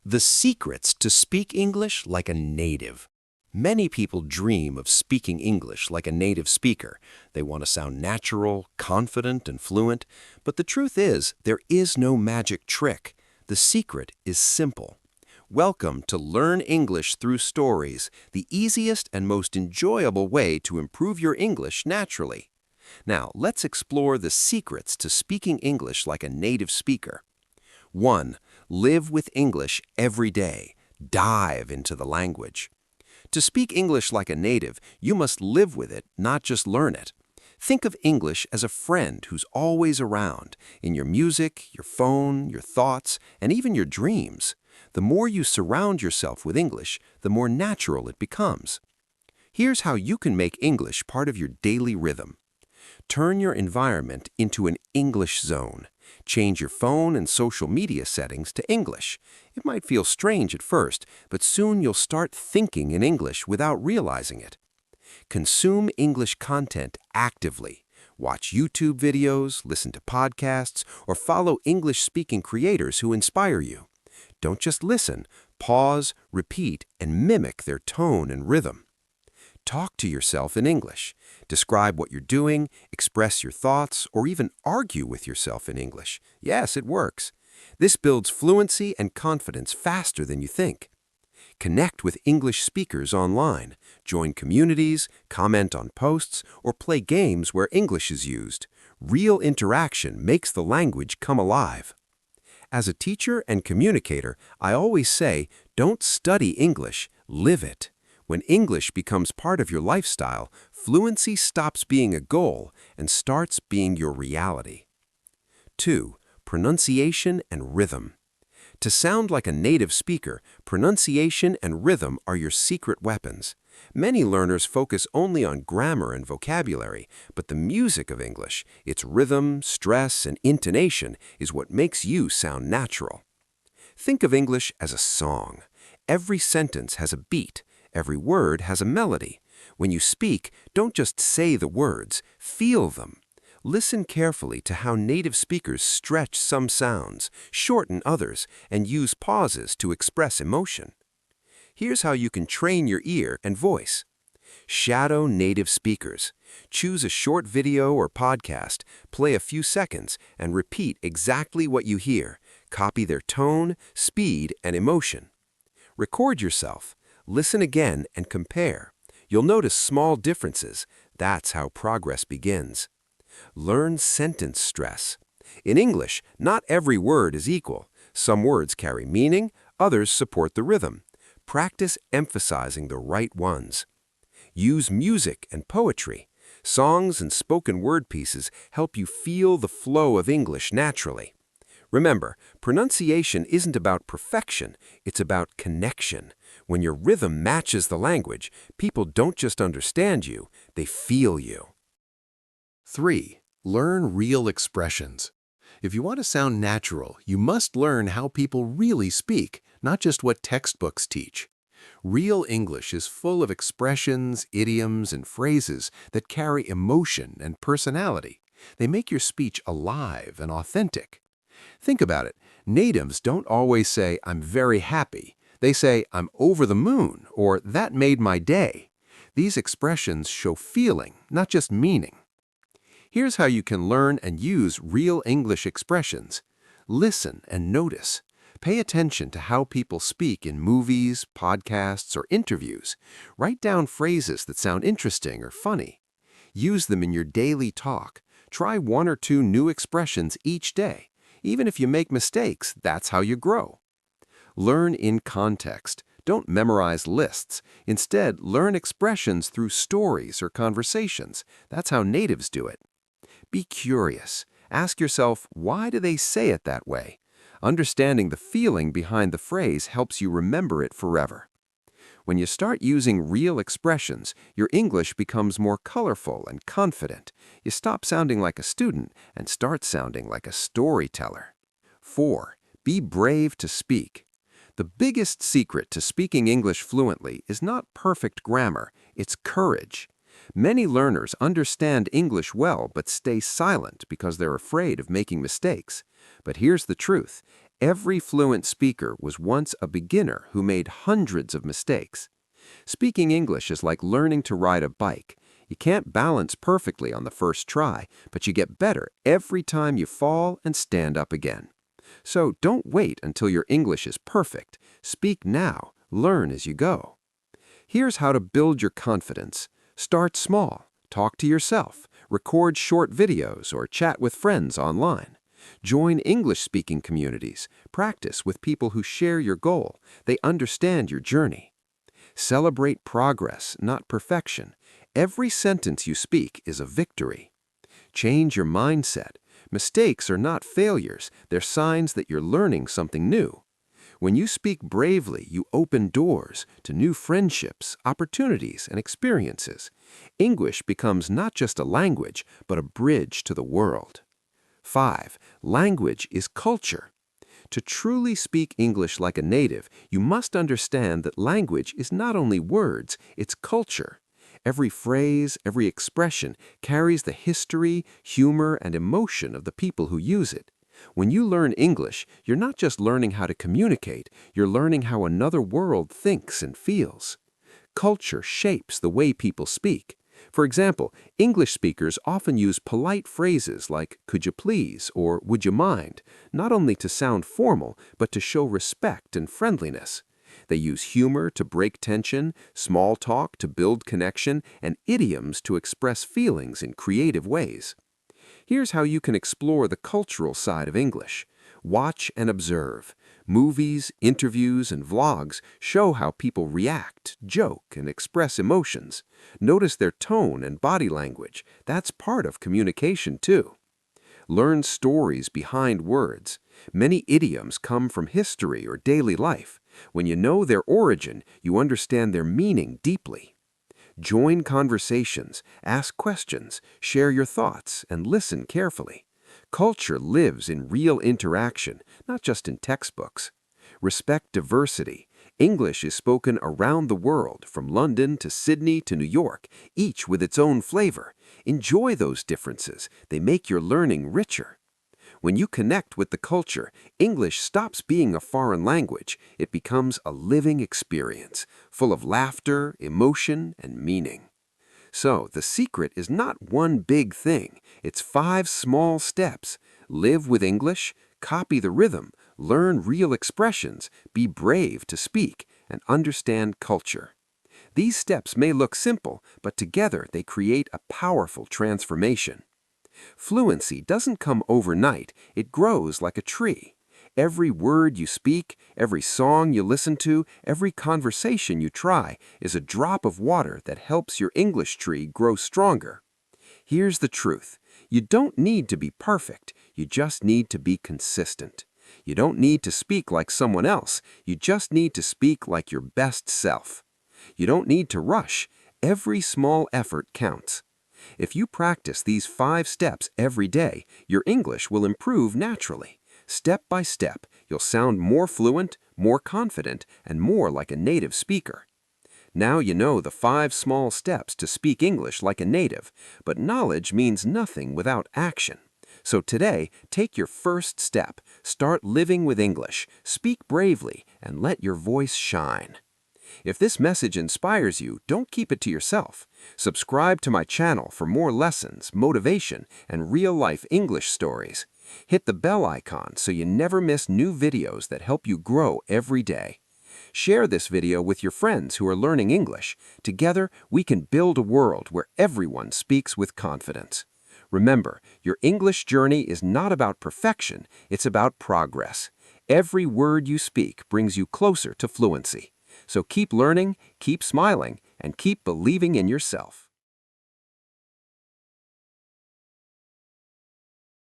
The secrets to speak English like a native. Many people dream of speaking English like a native speaker. They want to sound natural, confident, and fluent. But the truth is, there is no magic trick. The secret is simple. Welcome to Learn English Through Stories, the easiest and most enjoyable way to improve your English naturally. Now, let's explore the secrets to speaking English like a native speaker. 1. Live with English every day. Dive into the language. To speak English like a native, you must live with it, not just learn it. Think of English as a friend who's always around, in your music, your phone, your thoughts, and even your dreams. The more you surround yourself with English, the more natural it becomes. Here's how you can make English part of your daily rhythm. Turn your environment into an English zone. Change your phone and social media settings to English. It might feel strange at first, but soon you'll start thinking in English without realizing it. Consume English content actively. Watch YouTube videos, listen to podcasts, or follow English-speaking creators who inspire you. Don't just listen. Pause, repeat, and mimic their tone and rhythm. Talk to yourself in English. Describe what you're doing, express your thoughts, or even argue with yourself in English. Yes, it works. This builds fluency and confidence faster than you think. Connect with English speakers online. Join communities, comment on posts, or play games where English is used. Real interaction makes the language come alive. As a teacher and communicator, I always say, don't study English, live it. When English becomes part of your lifestyle, fluency stops being a goal and starts being your reality. 2. Pronunciation and rhythm. To sound like a native speaker, pronunciation and rhythm are your secret weapons. Many learners focus only on grammar and vocabulary, but the music of English, its rhythm, stress, and intonation, is what makes you sound natural. Think of English as a song. Every sentence has a beat. Every word has a melody. When you speak, don't just say the words, feel them. Listen carefully to how native speakers stretch some sounds, shorten others, and use pauses to express emotion. Here's how you can train your ear and voice. Shadow native speakers. Choose a short video or podcast, play a few seconds, and repeat exactly what you hear. Copy their tone, speed, and emotion. Record yourself. Listen again and compare. You'll notice small differences. That's how progress begins. Learn sentence stress. In English, not every word is equal. Some words carry meaning, others support the rhythm. Practice emphasizing the right ones. Use music and poetry. Songs and spoken word pieces help you feel the flow of English naturally. Remember, pronunciation isn't about perfection, it's about connection. When your rhythm matches the language, people don't just understand you, they feel you. 3. Learn real expressions. If you want to sound natural, you must learn how people really speak, not just what textbooks teach. Real English is full of expressions, idioms, and phrases that carry emotion and personality. They make your speech alive and authentic. Think about it. Natives don't always say, "I'm very happy." They say, "I'm over the moon," or "that made my day." These expressions show feeling, not just meaning. Here's how you can learn and use real English expressions. Listen and notice. Pay attention to how people speak in movies, podcasts, or interviews. Write down phrases that sound interesting or funny. Use them in your daily talk. Try 1 or 2 new expressions each day. Even if you make mistakes, that's how you grow. Learn in context. Don't memorize lists. Instead, learn expressions through stories or conversations. That's how natives do it. Be curious. Ask yourself, why do they say it that way? Understanding the feeling behind the phrase helps you remember it forever. When you start using real expressions, your English becomes more colorful and confident. You stop sounding like a student and start sounding like a storyteller. 4. Be brave to speak. The biggest secret to speaking English fluently is not perfect grammar, it's courage. Many learners understand English well but stay silent because they're afraid of making mistakes. But here's the truth. Every fluent speaker was once a beginner who made hundreds of mistakes. Speaking English is like learning to ride a bike. You can't balance perfectly on the first try, but you get better every time you fall and stand up again. So don't wait until your English is perfect. Speak now, learn as you go. Here's how to build your confidence. Start small. Talk to yourself. Record short videos or chat with friends online. Join English-speaking communities. Practice with people who share your goal. They understand your journey. Celebrate progress, not perfection. Every sentence you speak is a victory. Change your mindset. Mistakes are not failures. They're signs that you're learning something new. When you speak bravely, you open doors to new friendships, opportunities, and experiences. English becomes not just a language, but a bridge to the world. 5. Language is culture. To truly speak English like a native, you must understand that language is not only words, it's culture. Every phrase, every expression carries the history, humor, and emotion of the people who use it. When you learn English, you're not just learning how to communicate, you're learning how another world thinks and feels. Culture shapes the way people speak. For example, English speakers often use polite phrases like "could you please" or "would you mind," not only to sound formal, but to show respect and friendliness. They use humor to break tension, small talk to build connection, and idioms to express feelings in creative ways. Here's how you can explore the cultural side of English. Watch and observe. Movies, interviews, and vlogs show how people react, joke, and express emotions. Notice their tone and body language. That's part of communication, too. Learn stories behind words. Many idioms come from history or daily life. When you know their origin, you understand their meaning deeply. Join conversations, ask questions, share your thoughts, and listen carefully. Culture lives in real interaction, not just in textbooks. Respect diversity. English is spoken around the world, from London to Sydney to New York, each with its own flavor. Enjoy those differences. They make your learning richer. When you connect with the culture, English stops being a foreign language. It becomes a living experience, full of laughter, emotion, and meaning. So, the secret is not one big thing. It's 5 small steps. Live with English, copy the rhythm, learn real expressions, be brave to speak, and understand culture. These steps may look simple, but together they create a powerful transformation. Fluency doesn't come overnight, it grows like a tree. Every word you speak, every song you listen to, every conversation you try is a drop of water that helps your English tree grow stronger. Here's the truth. You don't need to be perfect, you just need to be consistent. You don't need to speak like someone else, you just need to speak like your best self. You don't need to rush, every small effort counts. If you practice these 5 steps every day, your English will improve naturally. Step by step, you'll sound more fluent, more confident, and more like a native speaker. Now you know the 5 small steps to speak English like a native, but knowledge means nothing without action. So today, take your first step. Start living with English, speak bravely, and let your voice shine. If this message inspires you, don't keep it to yourself. Subscribe to my channel for more lessons, motivation, and real-life English stories. Hit the bell icon so you never miss new videos that help you grow every day. Share this video with your friends who are learning English. Together, we can build a world where everyone speaks with confidence. Remember, your English journey is not about perfection, it's about progress. Every word you speak brings you closer to fluency. So keep learning, keep smiling, and keep believing in yourself.